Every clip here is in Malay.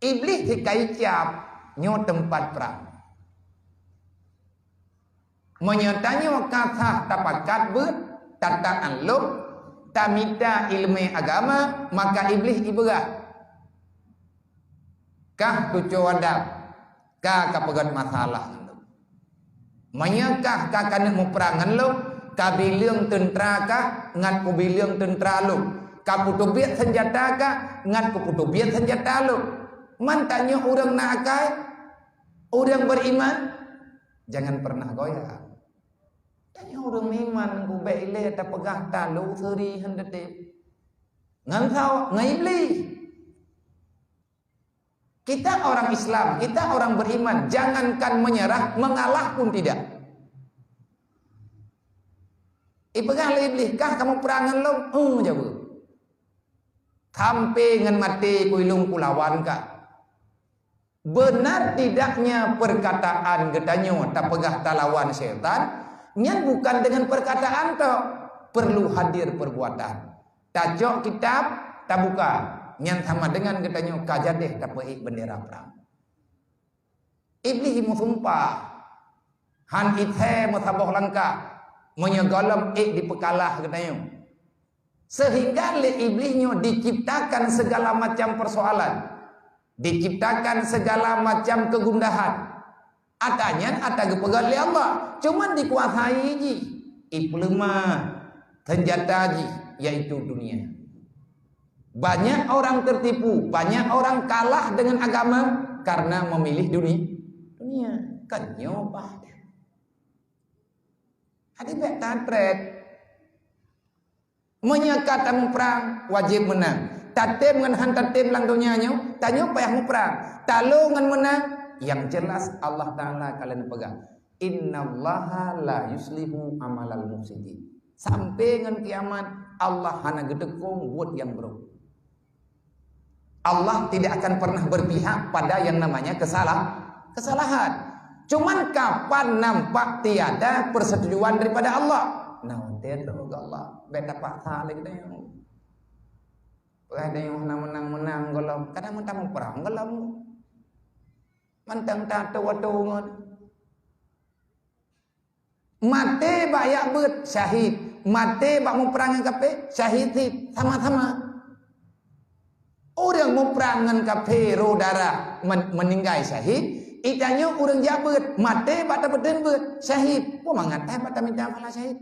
Iblis dikaicap nyo tempat perang. Menyertanya kata tapakat ber tataan lub tamita ilmu agama, maka iblis iberah kah tucu wadap kah kapegat masalah menyekah kah kana muperangan lu ka biliang tentera kah ngan ku biliang tentera lu ka putubiat senjata kah ngan ku putubiat senjata lu. Man tanya orang nak akai, orang beriman, jangan pernah goyah. Tanya orang iman, ku baile ta pegah talu seri hendete. Ngan thau ngaibli. Kita orang Islam, kita orang beriman, jangankan menyerah, mengalah pun tidak. Ipegah iblis kah kamu perangan lo? Jawab. Sampai ngan mati kuilung kulawan kah? Benar tidaknya perkataan getanyo tak pegah talawan setan nyan bukan dengan perkataan to, perlu hadir perbuatan. Tajok kitab tak buka nyan sama dengan getanyo kajadeh tak peik bendera perang. Iblis mu sumpah han ithe mutaboh langka menyegalam di pekalah getanyo. Sehingga le iblisnya diciptakan segala macam persoalan. Diciptakan segala macam kegundahan. Atanya ata gepegal li Allah, cuman dikuasai ji iplema senjata ji yaitu dunia. Banyak orang tertipu, banyak orang kalah dengan agama karena memilih dunia. Kan nyobah. Ada bet tatret. Menyekatan perang wajib menang. Tatim ngan hantatim lang dunia nyo, tanyo payah mu perang. Talo ngan menang, yang jelas Allah Taala kalian pegang. Innallaha la yuslihu amalal mufsidin. Sampai ngan kiamat Allah hana gedekong buat yang buruk. Allah tidak akan pernah berpihak pada yang namanya kesalahan. Cuman kapan nampak tiada persetujuan daripada Allah? Nah, tiada Allah. Beda paksa lagi dah. Ada yang menang golong, kadang mentang perang golong, mentang tato watungan, mati bayak bet syahid, mati bak mau perangan kape syahid sama-sama. Orang mau perangan kape rodara meninggal syahid, itanya orang jabet mati bak dapat bet syahid, pun mangatai bak minta pala syahid.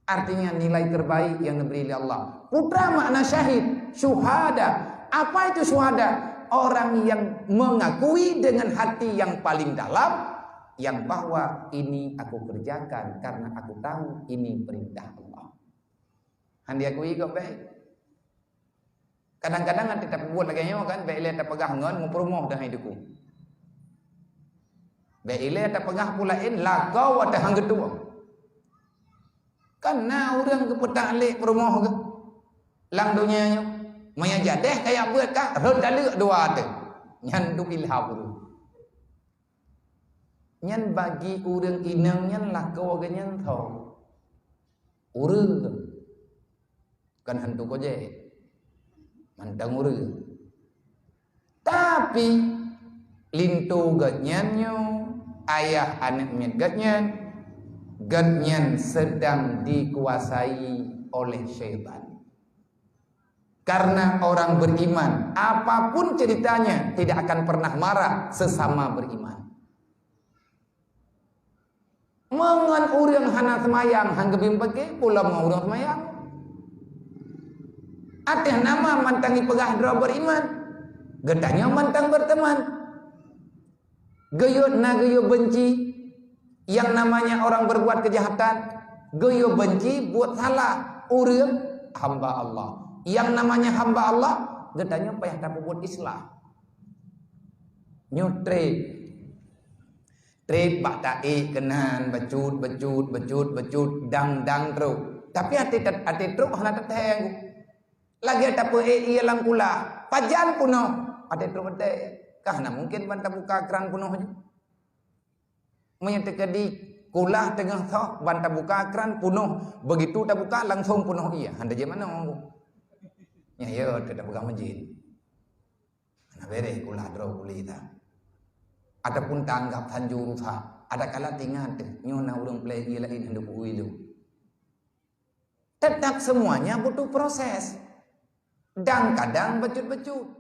Artinya nilai terbaik yang diberi oleh Allah. Putra makna syahid, syuhada. Apa itu syuhada? Orang yang mengakui dengan hati yang paling dalam yang bahwa ini aku kerjakan karena aku tahu ini perintah Allah. Handi akui kok baik. Kadang-kadang nanti tak buat lagi kan, baik lihat tak pegah ngon mempromoh dah hidupku. Baik lihat tak pegah pulain lakau ada hang kedua. Karena orang ke petalik perumahan ke lang dunianya maya jadeh kayak buat kah redaluk dua tu nyan du ilham dulu nyan bagi orang inang nyan lah kau ganyan tau urang kan hantu ko je mandang urang tapi lintu gatnyanyo ayah anak mit gatnyan Gatnyan sedang dikuasai oleh syaitan. Karena orang beriman, apapun ceritanya tidak akan pernah marah sesama beriman. Mangan urang hana semayang, hanggebim pake pula mau urang semayang. Ateh nama mantangi pegah dra beriman, gedanya mantang berteman. Gayut na gayo benci. Yang namanya orang berbuat kejahatan, goyo benci buat salah urang hamba Allah. Yang namanya hamba Allah, gedanya payah dapat buat islah. Nyutre, trade bak taik kenan becut, dang teruk. Tapi hati teruk hana teteng. Lagi ada pe ia lang kula, pajan puno, hati teruk ade. Kah na mungkin banta buka keran puno aja. Menyatakan di kulah tengah thok banta buka keran penuh begitu tak buka langsung penuh iya anda je mana orang ya tidak pegang masjid bereh kulah draw kulita. Adapun tanggap tanjuru tha, ada kala tingat nyona urang play dia lain hendak uilu. Tetap semuanya butuh proses. Dan kadang becut-becut.